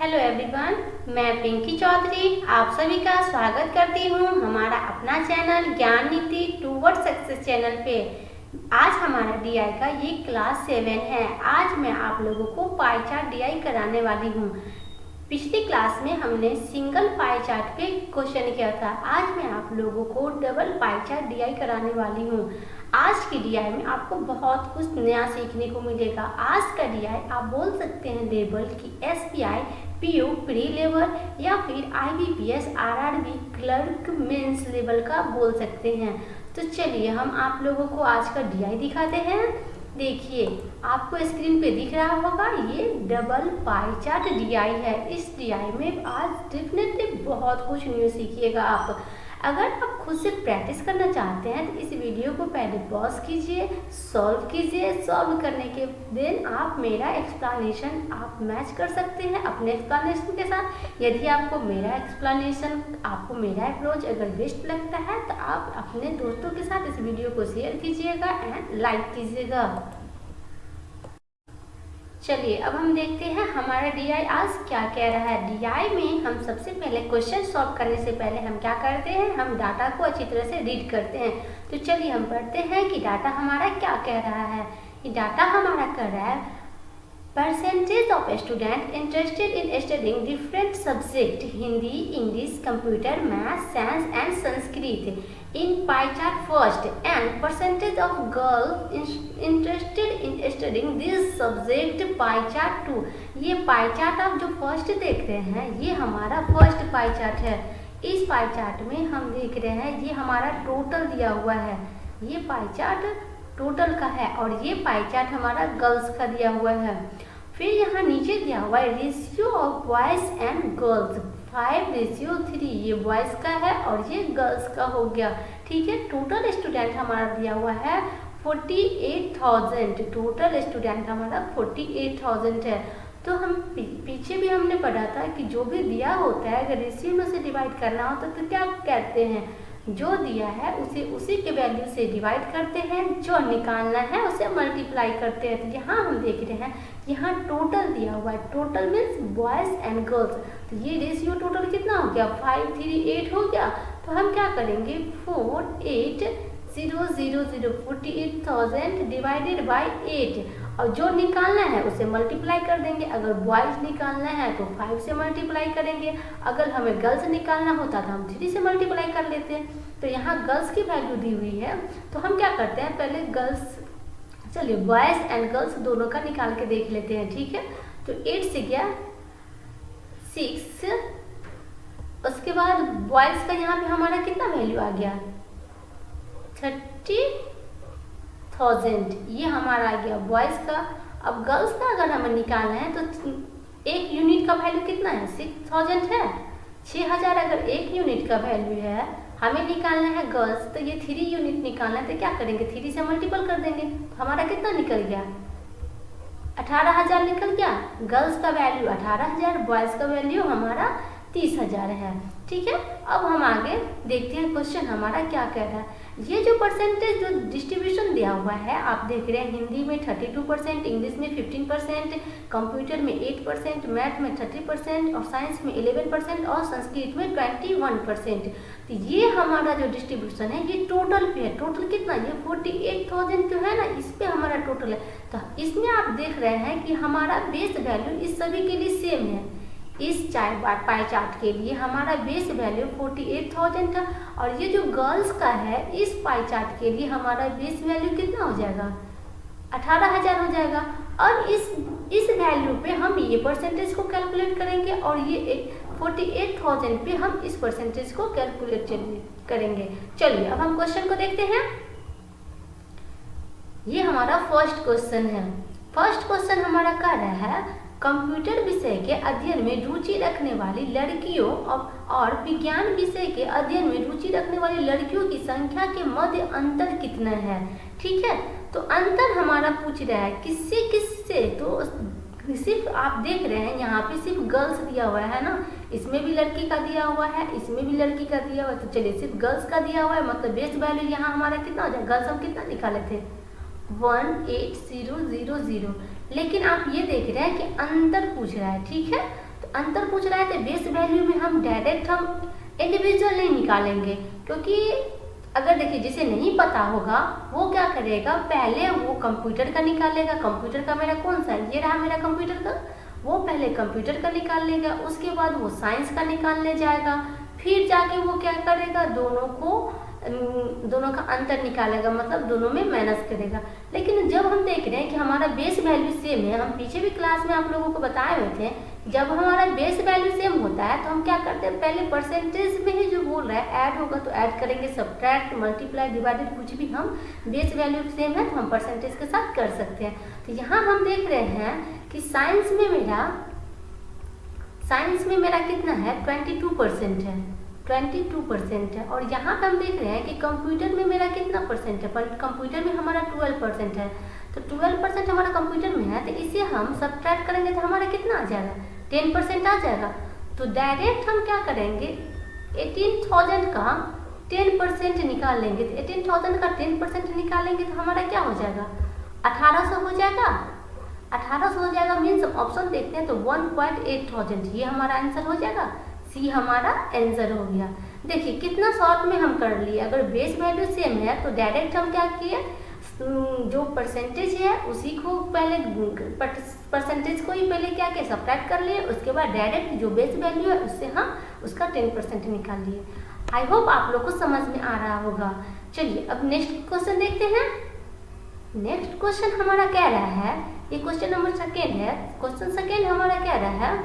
Hello everyone, मैं पिंकी चौधरी आप सभी का स्वागत करती हूँ हमारा अपना चैनल ज्ञान नीति टूवर्ड सक्सेस चैनल पे। आज हमारा डीआई का ये क्लास 7 है। आज मैं आप लोगों को पाई चार्ट डीआई कराने वाली हूँ। पिछली क्लास में हमने सिंगल पाई चार्ट पे क्वेश्चन किया था। आज मैं आप लोगों को डबल पाई चार्ट डीआई कराने वाली हूँ। आज की डीआई में आपको बहुत कुछ नया सीखने को मिलेगा। आज का डीआई आप बोल सकते हैं लेवल की एसबीआई पीओ प्री लेवल या फिर IBPS RRB clerk mains level का बोल सकते हैं। तो चलिए हम आप लोगों को आज का डीआई दिखाते हैं। देखिए आपको स्क्रीन पे दिख रहा होगा, ये डबल पाई चार्ट डीआई है। इस डीआई में आज डेफिनेटली बहुत कुछ न्यू सीखिएगा आप। अगर आप खुद से प्रैक्टिस करना चाहते हैं तो इस वीडियो को पहले पॉज कीजिए, सॉल्व कीजिए। सॉल्व करने के देन आप मेरा एक्सप्लेनेशन आप मैच कर सकते हैं अपने एक्सप्लेनेशन के साथ। यदि आपको मेरा एक्सप्लेनेशन, आपको मेरा अप्रोच अगर बेस्ट लगता है तो आप अपने दोस्तों के साथ इस वीडियो को शेयर कीजिएगा एंड लाइक कीजिएगा। चलिए अब हम देखते हैं हमारा डीआई आज क्या कह रहा है। डीआई में हम सबसे पहले क्वेश्चन सॉल्व करने से पहले हम क्या करते हैं, हम डाटा को अच्छी तरह से रीड करते हैं। तो चलिए हम पढ़ते हैं कि डाटा हमारा क्या कह रहा है। ये डाटा हमारा कह रहा है percentage of student interested in studying different subject Hindi, English, computer, math, science and Sanskrit in pie chart first and percentage of girls interested in studying this subject pie chart 2। ये पाई चार्ट आप जो first देख रहे हैं ये हमारा first pie chart है। इस पाई चार्ट में हम देख रहे हैं ये हमारा टोटल दिया हुआ है। ये पाई चार्ट टोटल का है और ये पाई चार्ट हमारा गर्ल्स का दिया हुआ है। फिर यहाँ नीचे दिया हुआ है ratio of boys and girls 5:3। ये बॉयज का है और ये गर्ल्स का हो गया। ठीक है, टोटल स्टूडेंट हमारा दिया हुआ है 48,000। टोटल स्टूडेंट हमारा 48,000 है। तो हम पीछे भी हमने पढ़ा था कि जो भी दिया होता है अगर रेशियो में से डिवाइड करना होता है तो क्या कहते हैं, जो दिया है उसे उसी के वैल्यू से डिवाइड करते हैं, जो निकालना है उसे मल्टीप्लाई करते हैं। तो यहाँ हम देख रहे हैं यहाँ टोटल दिया हुआ है, total means boys and girls. तो ये रेशियो टोटल कितना हो गया 538 हो गया। तो हम क्या करेंगे 48,000 डिवाइडेड बाई 8 और जो निकालना है उसे मल्टीप्लाई कर देंगे। अगर बॉयज निकालना है तो 5 से मल्टीप्लाई करेंगे। अगर हमें गर्ल्स निकालना होता तो हम 3 से मल्टीप्लाई कर लेते हैं। तो यहाँ गर्ल्स की वैल्यू दी हुई है तो हम क्या करते हैं पहले गर्ल्स, चलिए बॉयज एंड गर्ल्स दोनों का निकाल के देख लेते हैं। ठीक है, तो 8 से गया 6, उसके बाद बॉयज का यहाँ पे हमारा कितना वैल्यू आ गया 30,000। ये हमारा आ गया बॉयज का। अब गर्ल्स का अगर हमें निकालना है तो एक यूनिट का वैल्यू कितना है 6,000 है। 6,000 अगर एक यूनिट का वैल्यू है, हमें निकालना है गर्ल्स तो ये 3 यूनिट निकालना है। तो क्या करेंगे 3 से मल्टीपल कर देंगे। तो हमारा कितना निकल गया 18,000 निकल गया। गर्ल्स का वैल्यू 18,000, बॉयज का वैल्यू हमारा 30,000 है। ठीक है, अब हम आगे देखते हैं क्वेश्चन हमारा क्या कह रहा है। ये जो परसेंटेज जो डिस्ट्रीब्यूशन दिया हुआ है आप देख रहे हैं हिंदी में 32%, इंग्लिश में 15%, कंप्यूटर में 8%, मैथ में 30% और साइंस में 11% और संस्कृत में 21%। तो ये हमारा जो डिस्ट्रीब्यूशन है ये टोटल पे है। टोटल कितना ये 48,000 जो है ना, इस पे हमारा टोटल है। तो इसमें आप देख रहे हैं कि हमारा बेस वैल्यू इस सभी के लिए सेम है। इस पाई चार्ट के लिए हमारा बेस वैल्यू 48,000 था और ये जो गर्ल्स का है इस पाई चार्ट के लिए हमारा बेस वैल्यू कितना हो जाएगा 18,000 हो जाएगा। और इस वैल्यू पे हम ये परसेंटेज को कैलकुलेट करेंगे और ये 48,000 पे हम इस परसेंटेज को कैलकुलेट करेंगे। चलिए अब हम क्वेश्चन को देखते हैं। ये हमारा फर्स्ट क्वेश्चन है। फर्स्ट क्वेश्चन हमारा कह रहा है कंप्यूटर विषय के अध्ययन में रुचि रखने वाली लड़कियों और विज्ञान विषय के अध्ययन में रुचि रखने वाली लड़कियों की संख्या के मध्य अंतर कितना है। ठीक है, तो अंतर हमारा पूछ रहा है किससे। तो सिर्फ आप देख रहे हैं यहाँ पे सिर्फ गर्ल्स दिया हुआ है ना, इसमें भी लड़की का दिया हुआ है, इसमें भी लड़की का दिया हुआ है। तो चलिए सिर्फ गर्ल्स का दिया हुआ है मतलब बेस वैल्यू यहाँ हमारा कितना हो जाएगा। गर्ल्स हम कितना निकाले थे 18,000। लेकिन आप ये देख रहे हैं कि अंतर पूछ रहा है। ठीक है, तो अंतर पूछ रहा है तो बेस वैल्यू में हम डायरेक्ट हम इंडिविजुअल नहीं निकालेंगे, क्योंकि अगर देखिए जिसे नहीं पता होगा वो क्या करेगा, पहले वो कंप्यूटर का निकालेगा। कंप्यूटर का मेरा कौन सा है, ये रहा मेरा कंप्यूटर का, वो पहले कंप्यूटर का निकाल लेगा, उसके बाद वो साइंस का निकालने जाएगा, फिर जाके वो क्या करेगा, दोनों का अंतर निकालेगा, मतलब दोनों में माइनस करेगा। लेकिन जब हम देख रहे हैं कि हमारा बेस वैल्यू सेम है, हम पीछे भी क्लास में आप लोगों को बताए हुए थे, जब हमारा बेस वैल्यू सेम होता है तो हम क्या करते हैं, पहले परसेंटेज में ही जो बोल रहा है ऐड होगा तो ऐड करेंगे, सब्ट्रैक्ट, मल्टीप्लाई, डिवाइडेड कुछ भी हम बेस वैल्यू सेम है तो हम परसेंटेज के साथ कर सकते हैं। तो यहाँ हम देख रहे हैं कि साइंस में मेरा कितना है, 22% है, 22% है। और यहाँ पे हम देख रहे हैं कि कंप्यूटर में मेरा कितना परसेंट है, पर कंप्यूटर में हमारा 12% है। तो 12% हमारा कंप्यूटर में है, तो इसे हम सब्ट्रैक्ट करेंगे तो हमारा कितना आ जाएगा, 10% आ जाएगा। तो डायरेक्ट हम क्या करेंगे, 18,000 का 10% निकाल लेंगे। तो 18,000 का 10% निकालेंगे तो हमारा क्या हो जाएगा, 1800 हो जाएगा। 1800 हो जाएगा मीन्स ऑप्शन देखते हैं तो 1.8,000, ये हमारा आंसर हो जाएगा, सी हमारा आंसर हो गया। देखिए कितना शॉर्ट में हम कर लिए। अगर बेस वैल्यू सेम है तो डायरेक्ट हम क्या किए, जो परसेंटेज है उसी को पहले, परसेंटेज को ही पहले क्या किया, सब्ट्रैक्ट कर लिए, उसके बाद डायरेक्ट जो बेस वैल्यू है उससे हम उसका 10% निकाल लिए। आई होप आप लोग को समझ में आ रहा होगा। चलिए अब नेक्स्ट क्वेश्चन देखते हैं। नेक्स्ट क्वेश्चन हमारा कह रहा है, ये क्वेश्चन नंबर 2 है। क्वेश्चन 2 हमारा कह रहा है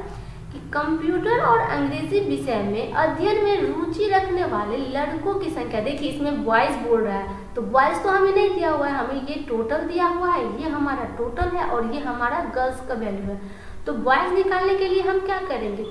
कि कंप्यूटर और अंग्रेजी विषय में अध्ययन में रुचि रखने वाले लड़कों की संख्या, देखिए इसमें बॉयज बोल रहा है, तो बॉयज तो हमें नहीं दिया हुआ है, हमें ये टोटल दिया हुआ है, ये हमारा टोटल है और ये हमारा गर्ल्स का वैल्यू है। तो बॉयज निकालने के लिए हम क्या करेंगे,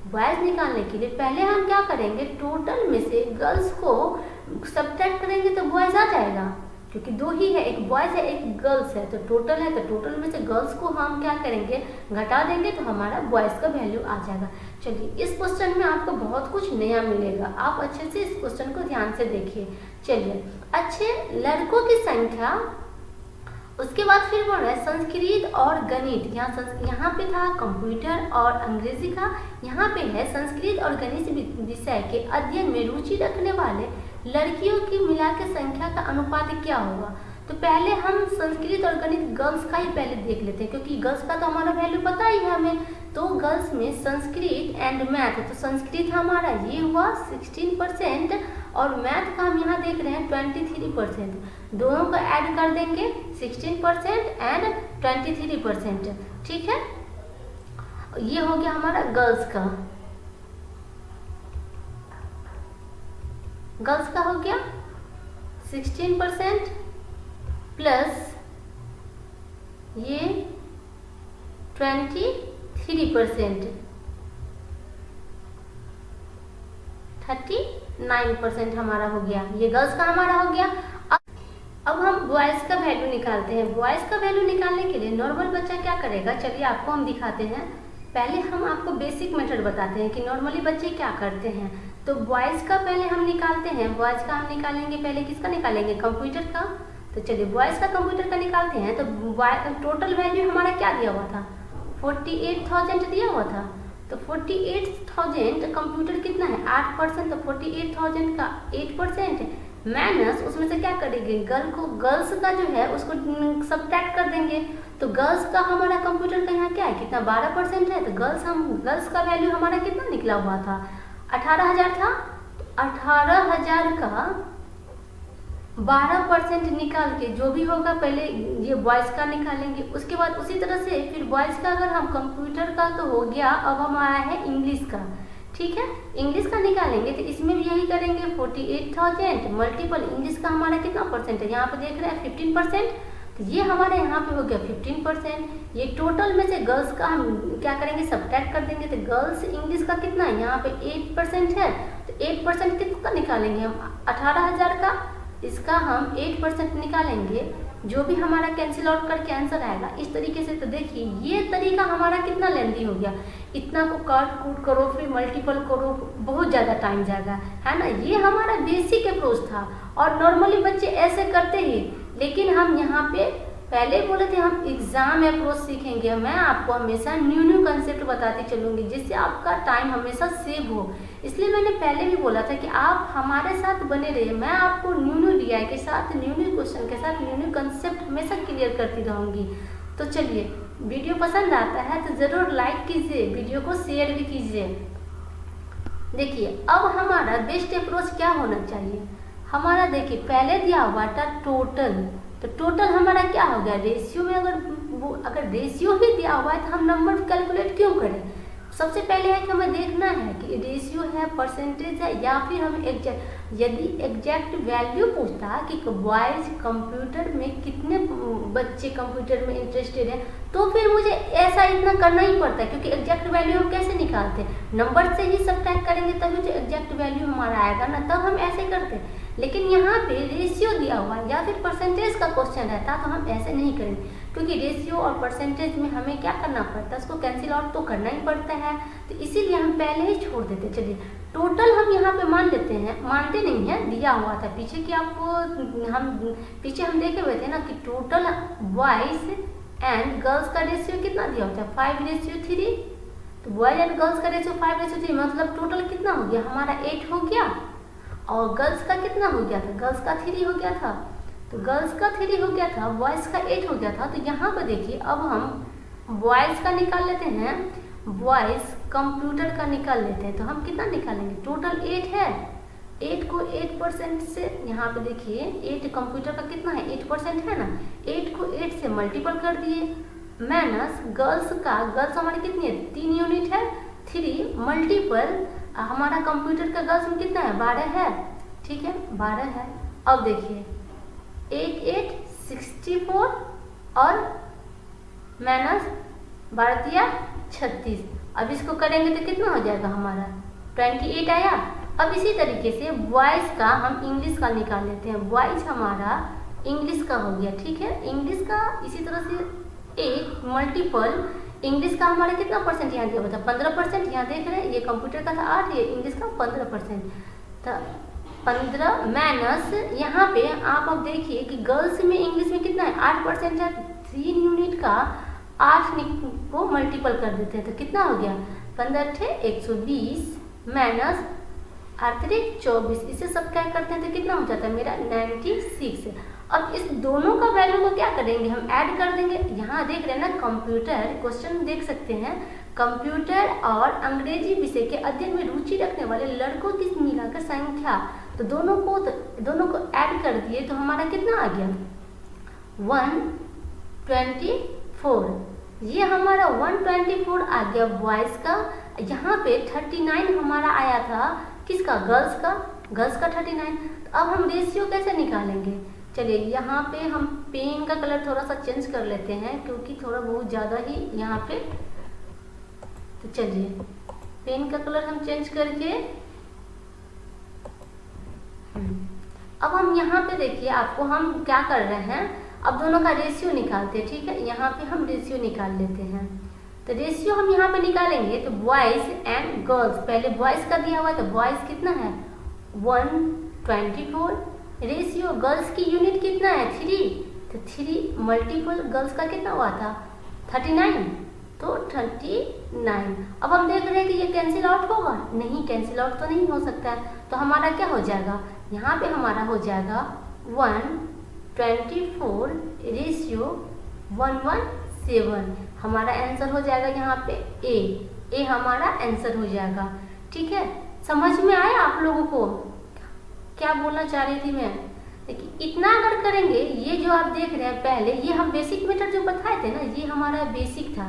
बॉयज निकालने के लिए पहले हम क्या करेंगे, टोटल में से गर्ल्स को सब्ट्रैक्ट करेंगे तो बॉयज आ जाएगा, क्योंकि 2 ही है, एक बॉयज है एक गर्ल्स है, तो टोटल है, तो टोटल में से गर्ल्स को हम क्या करेंगे, घटा देंगे तो हमारा बॉयज का वैल्यू आ जाएगा। चलिए इस क्वेश्चन में आपको बहुत कुछ नया मिलेगा, आप अच्छे से इस क्वेश्चन को ध्यान से देखिए। चलिए अच्छे लड़कों की संख्या, उसके बाद फिर बोल रहा है संस्कृत और गणित। यहाँ पे था कंप्यूटर और अंग्रेजी का, यहाँ पे है संस्कृत और गणित विषय के अध्ययन में रुचि रखने वाले लड़कियों की मिला के संख्या का अनुपात क्या होगा। तो पहले हम संस्कृत और गणित गर्ल्स का ही पहले देख लेते हैं, क्योंकि गर्ल्स का तो हमारा वैल्यू पता ही है हमें। तो गर्ल्स में संस्कृत एंड मैथ, तो संस्कृत हमारा ये हुआ 16% और मैथ का हम यहाँ देख रहे हैं 23%। दोनों को ऐड कर देंगे 16% एंड 23%, ठीक है। ये हो गया हमारा गर्ल्स का, गर्ल्स का हो गया 16% प्लस ये 23%, 39% हमारा हो गया, ये गर्ल्स का हमारा हो गया। अब हम बॉयज का वैल्यू निकालते हैं। बॉयज का वैल्यू निकालने के लिए नॉर्मल बच्चा क्या करेगा, चलिए आपको हम दिखाते हैं। पहले हम आपको बेसिक मेथड बताते हैं कि नॉर्मली बच्चे क्या करते हैं। तो बॉयज का पहले हम निकालते हैं, बॉयज का हम निकालेंगे, पहले किसका निकालेंगे, कंप्यूटर का। तो चलिए बॉयज का कंप्यूटर का निकालते हैं। तो टोटल वैल्यू हमारा क्या दिया हुआ था, 48,000 दिया हुआ था। तो 48,000 कंप्यूटर कितना है, 8%, तो 48,000 का 8% माइनस उसमें से क्या करेंगे, गर्ल्स का जो है उसको सब्ट्रैक्ट कर देंगे। तो गर्ल्स का हमारा कंप्यूटर का यहाँ क्या है, कितना 12% है। तो गर्ल्स का वैल्यू हमारा कितना निकला हुआ था, 18,000 था। 18,000 का 12% निकाल के जो भी होगा, पहले ये बॉयज़ का निकालेंगे, उसके बाद उसी तरह से फिर बॉयज़ का अगर हम कंप्यूटर का तो हो गया, अब हमारा है इंग्लिश का, ठीक है। इंग्लिश का निकालेंगे तो इसमें भी यही करेंगे, 48,000 मल्टीपल इंग्लिश का हमारा कितना परसेंट है, यहाँ पे देख रहे हैं 15%, तो ये हमारे यहाँ पे हो गया 15%। ये टोटल में से गर्ल्स का हम क्या करेंगे, सब्ट्रैक्ट कर देंगे। तो गर्ल्स इंग्लिश का कितना है, यहाँ पे 8% है, तो 8% कितना निकालेंगे हम, 18,000 का, इसका हम 8% निकालेंगे, जो भी हमारा कैंसिल आउट करके आंसर आएगा इस तरीके से। तो देखिए ये तरीका हमारा कितना लेंदी हो गया, इतना को काट कूट करो फिर मल्टीपल करो, बहुत ज़्यादा टाइम जाएगा, है ना। ये हमारा बेसिक अप्रोच था और नॉर्मली बच्चे ऐसे करते ही, लेकिन हम यहाँ पे पहले बोले थे हम एग्जाम अप्रोच सीखेंगे। मैं आपको हमेशा न्यू कंसेप्ट बताती चलूंगी जिससे आपका टाइम हमेशा सेव हो। इसलिए मैंने पहले भी बोला था कि आप हमारे साथ बने रहिए। मैं आपको न्यू DI के साथ, न्यू क्वेश्चन के साथ, न्यू कंसेप्ट हमेशा क्लियर करती रहूंगी। तो चलिए, वीडियो पसंद आता है तो ज़रूर लाइक कीजिए, वीडियो को शेयर भी कीजिए। देखिए, अब हमारा बेस्ट अप्रोच क्या होना चाहिए। हमारा देखिए पहले दिया हुआ था टोटल, तो टोटल हमारा क्या हो गया, रेशियो में अगर रेशियो ही दिया हुआ है तो हम नंबर कैलकुलेट क्यों करें। सबसे पहले है कि हमें देखना है कि रेशियो है, परसेंटेज है, या फिर हम यदि एग्जैक्ट वैल्यू पूछता कि बॉयज कंप्यूटर में कितने बच्चे कंप्यूटर में इंटरेस्टेड हैं, तो फिर मुझे ऐसा इतना करना ही पड़ता है, क्योंकि एग्जैक्ट वैल्यू हम कैसे निकालते हैं, नंबर से ही सब्ट्रैक्ट करेंगे तभी तो एग्जैक्ट वैल्यू हमारा आएगा ना, तब हम ऐसे करते हैं। लेकिन यहाँ पे रेशियो दिया हुआ है या फिर परसेंटेज का क्वेश्चन रहता तो हम ऐसे नहीं करेंगे, क्योंकि रेशियो और परसेंटेज में हमें क्या करना पड़ता है, उसको कैंसिल आउट तो करना ही पड़ता है, तो इसीलिए हम पहले ही छोड़ देते। चलिए टोटल हम यहाँ पे मान लेते हैं, मानते नहीं है, दिया हुआ था पीछे कि आपको हम पीछे हम देखे हुए थे ना कि टोटल बॉयज एंड गर्ल्स का रेशियो कितना दिया होता है, 5:3। तो बॉयज एंड गर्ल्स का रेशियो 5:3, मतलब टोटल कितना हो गया हमारा 8 हो गया, और गर्ल्स का कितना हो गया था, गर्ल्स का 3 हो गया था, तो गर्ल्स का 3 हो गया था, बॉयज का 8 हो गया था। तो यहाँ पर देखिए अब हम बॉयज का निकाल लेते हैं, बॉयज कंप्यूटर का निकाल लेते हैं, तो हम कितना निकालेंगे, टोटल 8 है, 8 को 8% से, यहाँ पे देखिए 8 कंप्यूटर का कितना है, 8% है ना, 8 को 8 से मल्टीपल कर दिए, माइनस गर्ल्स का, गर्ल्स हमारी कितनी है, 3 यूनिट है, 3 मल्टीपल हमारा कंप्यूटर का गर्ल्स में कितना है, 12 है, ठीक है 12 है। अब देखिए 8 64 और माइनस 12 36, अब इसको करेंगे तो कितना हो जाएगा हमारा 28 आया। अब इसी तरीके से बॉयज़ का हम इंग्लिश का निकाल लेते हैं, बॉयज़ हमारा इंग्लिश का हो गया, ठीक है, इंग्लिश का इसी तरह से 8 मल्टीपल इंग्लिश का हमारा कितना परसेंट यहाँ दिया हुआ था, 15%, यहाँ देख रहे हैं ये कंप्यूटर का था 8, ये इंग्लिश का 15%, तो 15 माइनस यहाँ पे आप अब देखिए कि गर्ल्स में इंग्लिश में कितना है, 8% है, 3 यूनिट का 8 को मल्टीपल कर देते हैं तो कितना हो गया, 15 120 माइनस 8 24, इसे सब क्या करते हैं तो कितना हो जाता है मेरा 96। अब इस दोनों का वैल्यू को क्या करेंगे, हम ऐड कर देंगे। यहाँ देख रहे हैं ना कंप्यूटर, क्वेश्चन देख सकते हैं, कंप्यूटर और अंग्रेजी विषय के अध्ययन में रुचि रखने वाले लड़कों की मिलाकर संख्या, तो दोनों को ऐड कर दिए तो हमारा कितना आ गया 124, ये हमारा 124 आ गया बॉयज़ का। यहाँ पे 39 हमारा आया था किसका, गर्ल्स का 39। तो अब हम रेशियो कैसे निकालेंगे, चलिए यहाँ पे हम पेन का कलर थोड़ा सा चेंज कर लेते हैं क्योंकि थोड़ा बहुत ज़्यादा ही यहाँ पे, तो चलिए पेन का कलर हम चेंज करके, अब हम यहाँ पे देखिए आपको हम क्या कर रहे हैं, अब दोनों का रेशियो निकालते हैं, ठीक है, यहाँ पे हम रेशियो निकाल लेते हैं। तो रेशियो हम यहाँ पे निकालेंगे तो बॉयज़ एंड गर्ल्स, पहले बॉयज़ का दिया हुआ है तो बॉयज़ कितना है 124, रेशियो गर्ल्स की यूनिट कितना है 3, तो 3 मल्टीपल गर्ल्स का कितना हुआ था 39, तो 39। अब हम देख रहे हैं कि ये कैंसिल आउट होगा, नहीं कैंसिल आउट तो नहीं हो सकता है, तो हमारा क्या हो जाएगा, यहाँ पे हमारा हो जाएगा 124 रेशियो 117, हमारा आंसर हो जाएगा यहाँ पे ए हमारा आंसर हो जाएगा, ठीक है। समझ में आया आप लोगों को क्या बोलना चाह रही थी मैं, देखिए इतना अगर करेंगे, ये जो आप देख रहे हैं पहले ये हम बेसिक मेथड जो बताए थे ना, ये हमारा बेसिक था,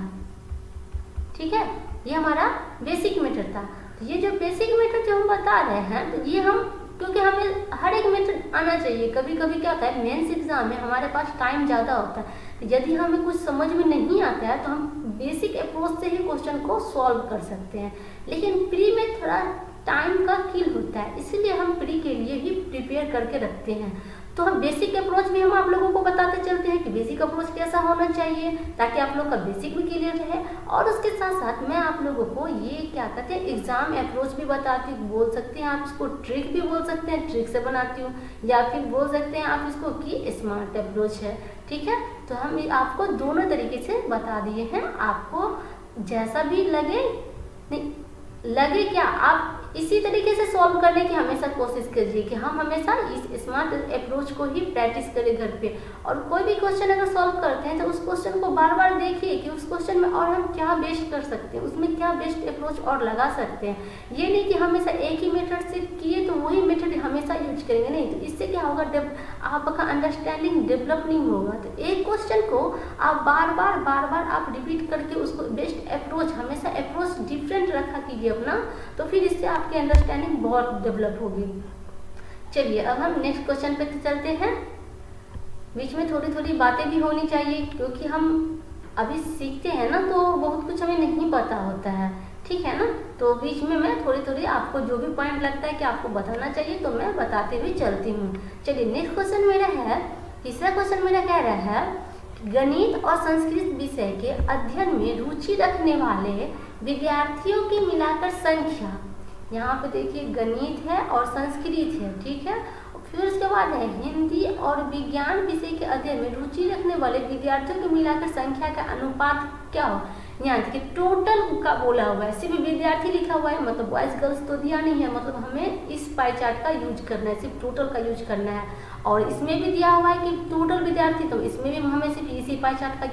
ठीक है, ये हमारा बेसिक मेथड था। तो ये जो बेसिक मेथड जो हम बता रहे हैं, तो ये हम, क्योंकि हमें हर एक मेथड आना चाहिए, कभी कभी क्या होता है मेंस एग्जाम में हमारे पास टाइम ज़्यादा होता है, तो यदि हमें कुछ समझ में नहीं आता है तो हम बेसिक अप्रोच से ही क्वेश्चन को सॉल्व कर सकते हैं, लेकिन प्री में थोड़ा टाइम का किल होता है, इसलिए हम प्री के लिए ही प्रिपेयर करके रखते हैं। तो हम बेसिक अप्रोच भी हम आप लोगों को बताते चलते हैं कि बेसिक अप्रोच कैसा होना चाहिए, ताकि आप लोग का बेसिक भी क्लियर रहे। और उसके साथ साथ मैं आप लोगों को ये क्या कहते हैं एग्जाम अप्रोच भी बताती हूँ, बोल सकते हैं आप इसको ट्रिक भी बोल सकते हैं, ट्रिक से बनाती हूँ, या फिर बोल सकते हैं आप इसको कि स्मार्ट अप्रोच है। ठीक है, तो हम आपको दोनों तरीके से बता दिए हैं, आपको जैसा भी लगे नहीं लगे क्या आप इसी तरीके से सॉल्व करने की हमेशा कोशिश कीजिए कि हम हमेशा इस स्मार्ट अप्रोच को ही प्रैक्टिस करें घर पे। और कोई भी क्वेश्चन अगर सॉल्व करते हैं तो उस क्वेश्चन को बार बार देखिए कि उस क्वेश्चन में और हम क्या बेस्ट कर सकते हैं, उसमें क्या बेस्ट अप्रोच और लगा सकते हैं। ये नहीं कि हमेशा एक ही मेथड से किए तो वही मेथड हमेशा यूज करेंगे, नहीं, तो इससे क्या होगा, आपका अंडरस्टैंडिंग डेवलप नहीं होगा। तो एक क्वेश्चन को आप बार बार आप रिपीट करके उसको बेस्ट अप्रोच, हमेशा अप्रोच डिफरेंट रखा कीजिए अपना, तो फिर इससे आपकी अंडरस्टैंडिंग बहुत डेवलप होगी। चलिए अब हम नेक्स्ट क्वेश्चन पे चलते हैं। बीच में थोड़ी थोड़ी बातें भी होनी चाहिए, क्योंकि हम अभी सीखते हैं ना, तो बहुत कुछ हमें नहीं पता होता है, ठीक है ना। तो बीच में मैं थोड़ी थोड़ी आपको जो भी पॉइंट लगता है कि आपको बताना चाहिए तो मैं बताते हुए चलती हूँ। चलिए नेक्स्ट क्वेश्चन मेरा है, तीसरा क्वेश्चन मेरा कह रहा है गणित और संस्कृत विषय के अध्ययन में रुचि रखने वाले विद्यार्थियों की मिलाकर संख्या। यहाँ पे देखिए गणित है और संस्कृत है, ठीक है। फिर उसके बाद है हिंदी और विज्ञान विषय के अध्ययन में रुचि रखने वाले विद्यार्थियों की मिलाकर संख्या का अनुपात क्या हो। यहाँ देखिए टोटल का बोला हुआ है, सिर्फ विद्यार्थी लिखा हुआ है, मतलब बॉयज गर्ल्स तो दिया नहीं है, मतलब हमें इस पाई चार्ट का यूज करना है, सिर्फ टोटल का यूज करना है। और इसमें भी दिया हुआ है कि टोटल विद्यार्थी, तो इसमें भी हमें सिर्फ इसी पाई चार्ट का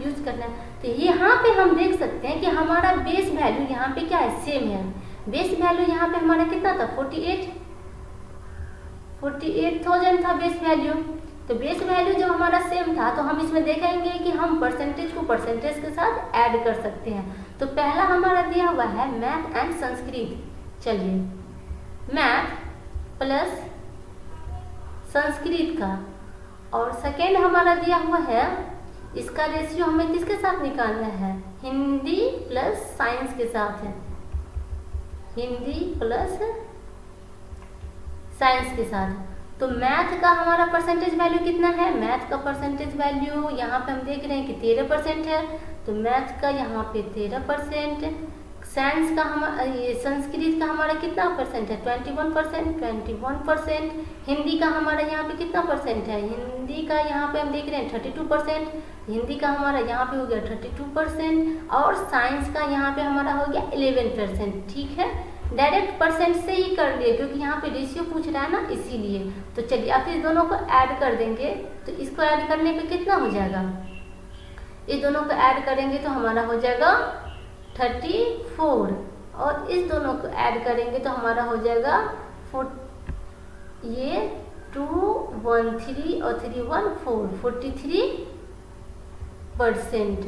यूज करना है। तो यहाँ पे हम देख सकते हैं कि हमारा बेस वैल्यू यहाँ पे क्या है, सेम है। बेस वैल्यू यहाँ पे हमारा कितना था, 48,000 था बेस वैल्यू। तो बेस वैल्यू जब हमारा सेम था तो हम इसमें देखेंगे कि हम परसेंटेज को परसेंटेज के साथ ऐड कर सकते हैं। तो पहला हमारा दिया हुआ है मैथ एंड संस्कृत। चलिए मैथ प्लस संस्कृत का, और सेकेंड हमारा दिया हुआ है, इसका रेशियो हमें किसके साथ निकालना है, हिंदी प्लस साइंस के साथ है, हिंदी प्लस साइंस के साथ। तो मैथ का हमारा परसेंटेज वैल्यू कितना है, मैथ का परसेंटेज वैल्यू यहाँ पे हम देख रहे हैं कि 13% है, तो मैथ का यहाँ पे 13%, साइंस का हमारा संस्कृत का हमारा कितना परसेंट है, 21%, हिंदी का हमारा यहाँ पे कितना परसेंट है, हिंदी का यहाँ पे हम देख रहे हैं 32%, हिंदी का हमारा यहाँ पे हो गया 32%, और साइंस का यहाँ पे हमारा हो गया 11%, ठीक है। डायरेक्ट परसेंट से ही कर लिए क्योंकि यहाँ पे रेशियो पूछ रहा है ना, इसीलिए। तो चलिए आप इस दोनों को ऐड कर देंगे, तो इसको ऐड करने पे कितना हो जाएगा, इस दोनों को ऐड करेंगे तो हमारा हो जाएगा 34, और इस दोनों को ऐड करेंगे तो हमारा हो जाएगा 4, ये 2 1 3 और 3 1 4, 43%।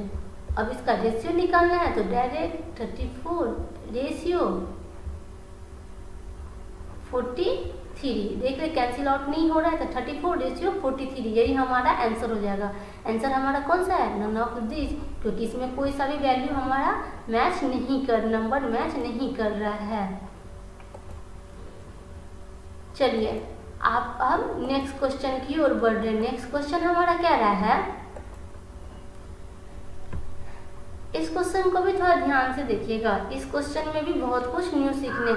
अब इसका रेशियो निकालना है तो डायरेक्ट 34 रेशियो 43, देख रहे कैंसिल आउट नहीं हो रहा है, तो 34 रेशियो 43, यही हमारा आंसर हो जाएगा। आंसर हमारा कौन सा है, नन ऑफ दिस, क्योंकि इसमें कोई सा भी वैल्यू हमारा मैच नहीं कर, नंबर मैच नहीं कर रहा है। चलिए आप अब नेक्स्ट क्वेश्चन की ओर बढ़ रहे हैं। नेक्स्ट क्वेश्चन हमारा क्या रहा है, इस क्वेश्चन को भी थोड़ा ध्यान से देखिएगा, इस क्वेश्चन में भी बहुत कुछ न्यू सीखने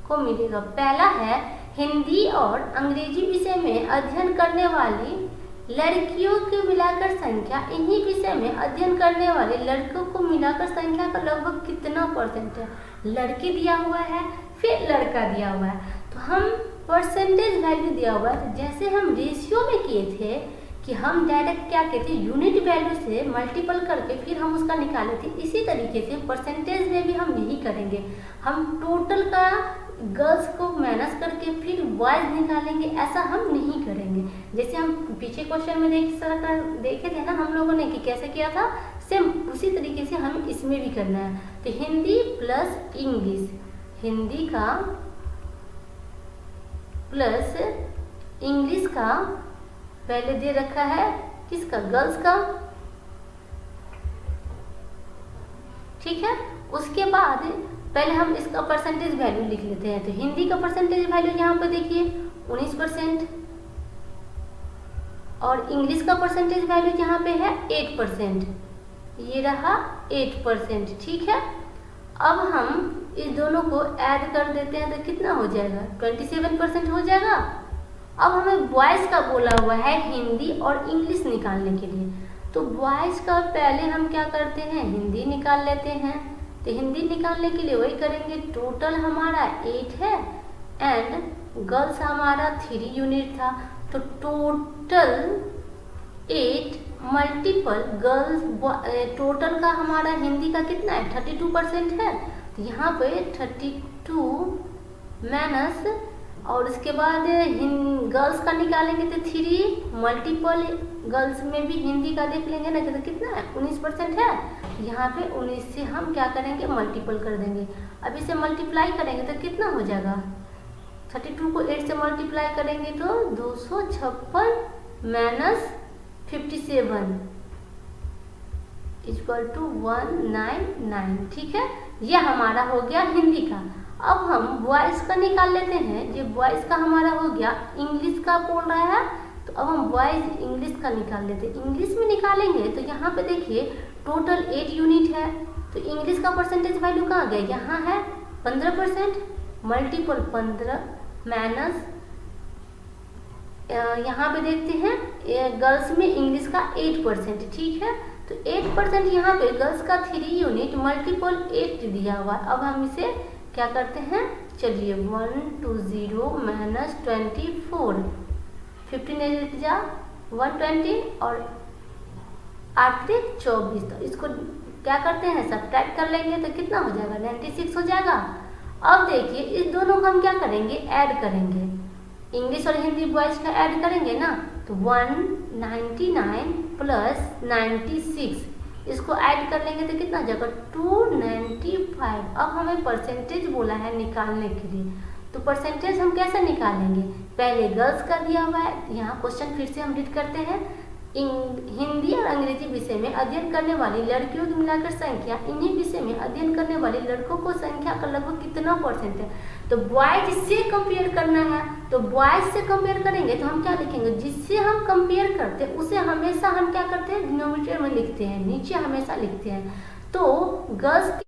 को मिलेगा। पहला है हिंदी और अंग्रेजी विषय में अध्ययन करने वाली लड़कियों की मिलाकर संख्या, इन्हीं विषय में अध्ययन करने वाले लड़कों को मिलाकर संख्या का लगभग कितना परसेंट है। लड़की दिया हुआ है, फिर लड़का दिया हुआ है, तो हम परसेंटेज वैल्यू दिया हुआ है, तो जैसे हम रेशियो में किए थे कि हम डायरेक्ट क्या कहते हैं यूनिट वैल्यू से मल्टीपल करके फिर हम उसका निकाले थे, इसी तरीके से परसेंटेज में भी हम यही करेंगे। हम टोटल का गर्ल्स को माइनस करके फिर बॉयज निकालेंगे, ऐसा हम नहीं करेंगे। जैसे हम पीछे क्वेश्चन में देखे थे ना हम लोगों ने कि कैसे किया था, सेम उसी तरीके से हमें इसमें भी करना है। तो हिंदी प्लस इंग्लिश, हिंदी का प्लस इंग्लिश का पहले दे रखा है किसका, गर्ल्स का, ठीक है। उसके बाद पहले हम इसका परसेंटेज वैल्यू लिख लेते हैं। तो हिंदी का परसेंटेज वैल्यू यहाँ पर देखिए 19%, और इंग्लिश का परसेंटेज वैल्यू यहाँ पे है 8%, ये रहा 8%, ठीक है। अब हम इस दोनों को ऐड कर देते हैं तो कितना हो जाएगा, 27% हो जाएगा। अब हमें बॉयज़ का बोला हुआ है हिंदी और इंग्लिश निकालने के लिए, तो बॉयज़ का पहले हम क्या करते हैं, हिंदी निकाल लेते हैं। तो हिंदी निकालने के लिए वही करेंगे, टोटल हमारा 8 है एंड गर्ल्स हमारा 3 यूनिट था, तो टोटल 8 मल्टीपल गर्ल्स, टोटल का हमारा हिंदी का कितना है, 32% है। तो यहाँ पे 32 माइनस, और उसके बाद गर्ल्स का निकालेंगे तो 3 मल्टीपल गर्ल्स में भी हिंदी का देख लेंगे ना, तो कितना है, 19% है। यहाँ पे 19 से हम क्या करेंगे, मल्टीपल कर देंगे। अब इसे मल्टीप्लाई करेंगे तो कितना हो जाएगा, 32 को 8 से मल्टीप्लाई करेंगे तो 256 माइनस 57 इक्वल टू 199, ठीक है। यह हमारा हो गया हिंदी का। अब हम बॉयज़ का निकाल लेते हैं। जो बॉयज़ का हमारा हो गया, इंग्लिश का बोल रहा है, तो अब हम बॉयज़ इंग्लिश का निकाल लेते हैं। इंग्लिश में निकालेंगे तो यहाँ पे देखिए टोटल 8 यूनिट है, तो इंग्लिश का परसेंटेज वैल्यू कहाँ गया, यहाँ है 15%, मल्टीपल 15 माइनस, यहाँ पे देखते हैं गर्ल्स में इंग्लिश का 8%, ठीक है। तो 8% यहाँ पे गर्ल्स का 3 यूनिट मल्टीपल 8 दिया हुआ। अब हम इसे क्या करते हैं, चलिए 120 माइनस 24, 15 जा 120 और 8 से 24, तो इसको क्या करते हैं, सब्ट्रैक्ट कर लेंगे तो कितना हो जाएगा, 96 हो जाएगा। अब देखिए इस दोनों को हम क्या करेंगे, ऐड करेंगे, इंग्लिश और हिंदी बॉयज़ का ऐड करेंगे ना, तो 199 प्लस 96, इसको ऐड कर लेंगे तो कितना हो जाएगा, 295। अब हमें परसेंटेज बोला है निकालने के लिए, तो परसेंटेज हम कैसे निकालेंगे, पहले गर्ल्स का दिया हुआ है। यहाँ क्वेश्चन फिर से हम रीड करते हैं। हिंदी और अंग्रेजी विषय में अध्ययन करने वाली लड़कियों की मिलाकर संख्या, इन्हीं विषय में अध्ययन करने वाले लड़कों को संख्या का लगभग कितना परसेंट है। तो बॉयज से कंपेयर करना है, तो बॉयज से कंपेयर करेंगे तो हम क्या लिखेंगे, जिससे हम कंपेयर करते हैं उसे हमेशा हम क्या करते हैं, डिनोमिनेटर में लिखते हैं, नीचे हमेशा लिखते हैं। तो गर्ल्स,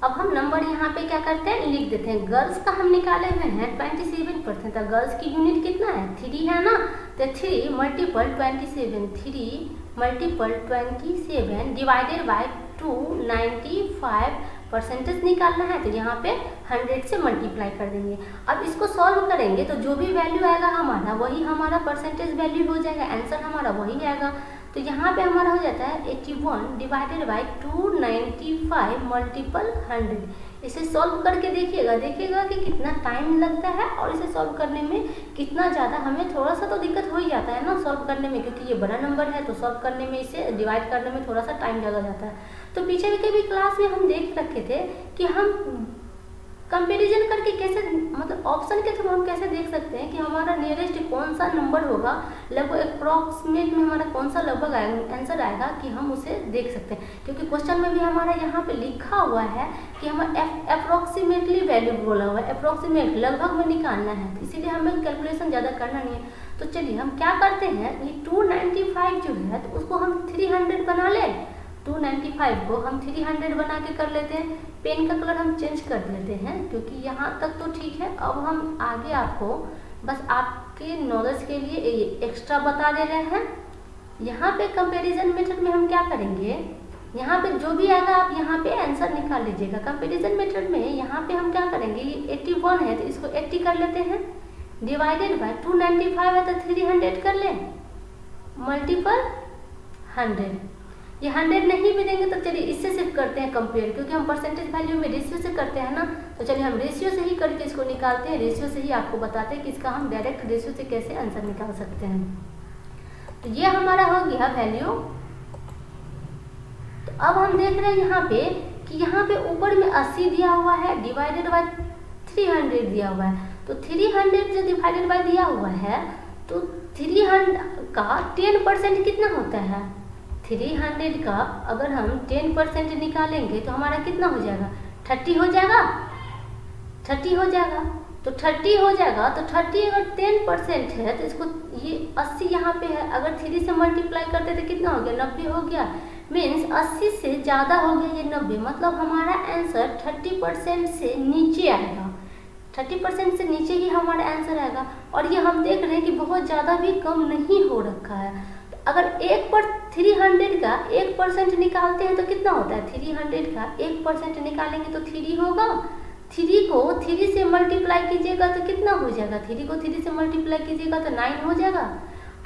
अब हम नंबर यहाँ पे क्या करते हैं, लिख देते हैं। गर्ल्स का हम निकाले हुए हैं 27%, तो गर्ल्स की यूनिट कितना है, 3 है ना, तो 3 multiple 27, 3 multiple 27 divided by 295 percentage निकालना है, तो यहाँ पे 100 से मल्टीप्लाई कर देंगे। अब इसको सॉल्व करेंगे तो जो भी वैल्यू आएगा हमारा, वही हमारा परसेंटेज वैल्यू हो जाएगा, आंसर हमारा वही आएगा। तो यहाँ पे हमारा हो जाता है 81 डिवाइडेड बाई 295 मल्टीपल 100। इसे सॉल्व करके देखिएगा कि कितना टाइम लगता है, और इसे सॉल्व करने में कितना ज़्यादा, हमें थोड़ा सा तो दिक्कत हो ही जाता है ना सॉल्व करने में, क्योंकि ये बड़ा नंबर है, तो सॉल्व करने में, इसे डिवाइड करने में थोड़ा सा टाइम ज़्यादा जाता है। तो पीछे के भी क्लास में हम देख रखे थे कि हम कंपैरिजन करके कैसे, मतलब ऑप्शन के थ्रू हम कैसे देख सकते हैं कि हमारा नियरेस्ट कौन सा नंबर होगा, लगभग अप्रॉक्सीमेट में हमारा कौन सा लगभग आंसर आएगा, कि हम उसे देख सकते हैं। क्योंकि क्वेश्चन में भी हमारा यहाँ पे लिखा हुआ है कि हमें अप्रॉक्सीमेटली वैल्यू बोला हुआ है, अप्रॉक्सीमेट लगभग में निकालना है, तो इसीलिए हमें कैलकुलेशन ज़्यादा करना नहीं है। तो चलिए हम क्या करते हैं, ये 295 जो है तो उसको हम 300 बना लें। 295 को हम 300 बना के कर लेते हैं। पेन का कलर हम चेंज कर लेते हैं, क्योंकि यहाँ तक तो ठीक है। अब हम आगे आपको बस आपके नॉलेज के लिए एक्स्ट्रा बता दे रहे हैं। यहाँ पे कंपैरिजन मेथड में हम क्या करेंगे, यहाँ पे जो भी आएगा आप यहाँ पे आंसर निकाल लीजिएगा। कंपैरिजन मेथड में यहाँ पे हम क्या करेंगे, ये 81 है तो इसको 80 कर लेते हैं, डिवाइडेड बाय 295 है तो 300 कर लें, मल्टीपल 100। ये 100 नहीं भी देंगे तो चलिए इससे सिर्फ करते हैं कंपेयर, क्योंकि हम परसेंटेज वैल्यू में रेशियो से करते हैं ना, तो चलिए हम रेशियो से ही करके इसको निकालते हैं। रेशियो से ही आपको बताते हैं कि इसका हम डायरेक्ट रेशियो से कैसे आंसर निकाल सकते हैं। तो ये हमारा हो गया वैल्यू। तो अब हम देख रहे हैं यहाँ पे कि यहाँ पे ऊपर में 80 दिया हुआ है, डिवाइडेड बाय 300 दिया हुआ है। तो 300 जो डिवाइडेड बाय दिया हुआ है, तो 300 का 10% कितना होता है, 300 का अगर हम 10% निकालेंगे तो हमारा कितना हो जाएगा, 30 हो जाएगा, 30 हो जाएगा। तो 30 हो जाएगा। तो 30 अगर 10% है तो इसको ये 80 यहाँ पे है, अगर 3 से मल्टीप्लाई करते तो कितना हो गया, 90 हो गया। मीन्स 80 से ज़्यादा हो गया ये 90, मतलब हमारा आंसर 30% से नीचे आएगा। 30% से नीचे ही हमारा आंसर आएगा। और ये हम देख रहे हैं कि बहुत ज़्यादा भी कम नहीं हो रखा है। तो अगर 1 पर 300 का 1% निकालते हैं तो कितना होता है, 300 का 1% निकालेंगे तो 3 होगा। 3 को 3 से मल्टीप्लाई कीजिएगा तो कितना हो जाएगा, 3 को 3 से मल्टीप्लाई कीजिएगा तो 9 हो जाएगा।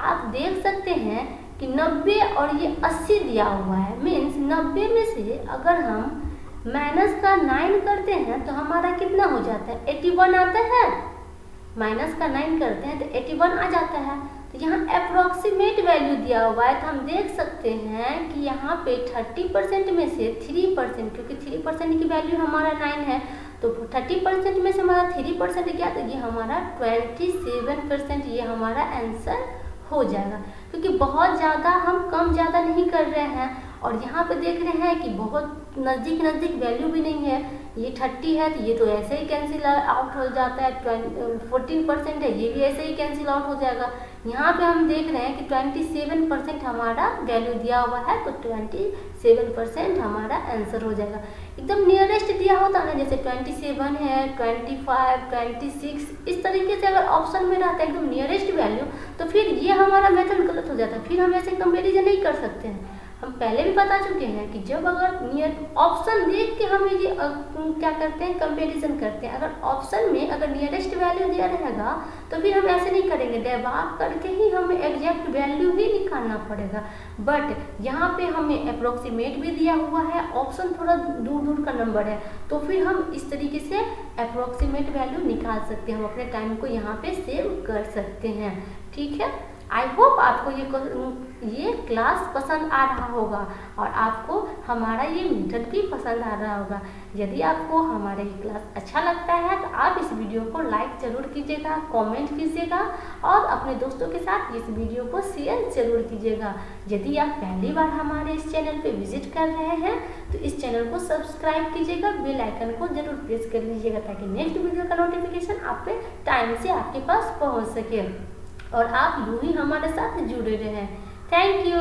आप देख सकते हैं कि 90 और ये 80 दिया हुआ है। मीन्स 90 में से अगर हम माइनस का 9 करते हैं तो हमारा कितना हो जाता है, 81 आता है। माइनस का 9 करते हैं तो 81 आ जाता है। तो यहाँ अप्रोक्सीमेट वैल्यू दिया हुआ है, तो हम देख सकते हैं कि यहाँ पे 30% में से 3%, क्योंकि 3% की वैल्यू हमारा 9 है, तो 30% में से हमारा 3% गया, तो ये हमारा 27% ये हमारा आंसर हो जाएगा। क्योंकि बहुत ज़्यादा हम कम ज़्यादा नहीं कर रहे हैं, और यहाँ पे देख रहे हैं कि बहुत नज़दीक वैल्यू भी नहीं है। ये 30 है तो ये तो ऐसे ही कैंसिल आउट हो जाता है। 14% है, ये भी ऐसे ही कैंसिल आउट हो जाएगा। यहाँ पे हम देख रहे हैं कि 27% हमारा वैल्यू दिया हुआ है, तो 27% हमारा आंसर हो जाएगा। एकदम नियरेस्ट दिया होता ना, जैसे 27 है, 25, 26, इस तरीके से अगर ऑप्शन में रहता है एकदम नियरेस्ट वैल्यू, तो फिर ये हमारा मेथड गलत हो जाता है। फिर हम ऐसे कंपेरिजन नहीं कर सकते हैं। हम पहले भी बता चुके हैं कि जब अगर नियर ऑप्शन देख के हम ये क्या करते हैं, कंपैरिजन करते हैं। अगर ऑप्शन में अगर नियरेस्ट वैल्यू दिया रहेगा तो फिर हम ऐसे नहीं करेंगे, दबाव करके ही हमें एग्जैक्ट वैल्यू ही निकालना पड़ेगा। बट यहाँ पे हमें अप्रोक्सीमेट भी दिया हुआ है, ऑप्शन थोड़ा दूर का नंबर है, तो फिर हम इस तरीके से अप्रोक्सीमेट वैल्यू निकाल सकते हैं। हम अपने टाइम को यहाँ पे सेव कर सकते हैं। ठीक है, आई होप आपको ये क्लास पसंद आ रहा होगा और आपको हमारा ये मेथड भी पसंद आ रहा होगा। यदि आपको हमारा ये क्लास अच्छा लगता है तो आप इस वीडियो को लाइक जरूर कीजिएगा, कमेंट कीजिएगा और अपने दोस्तों के साथ इस वीडियो को शेयर जरूर कीजिएगा। यदि आप पहली बार हमारे इस चैनल पे विजिट कर रहे हैं तो इस चैनल को सब्सक्राइब कीजिएगा, बेल आइकन को जरूर प्रेस कर लीजिएगा, ताकि नेक्स्ट वीडियो का नोटिफिकेशन आप पे टाइम से आपके पास पहुँच सके और आप यूं ही हमारे साथ जुड़े रहें। Thank you.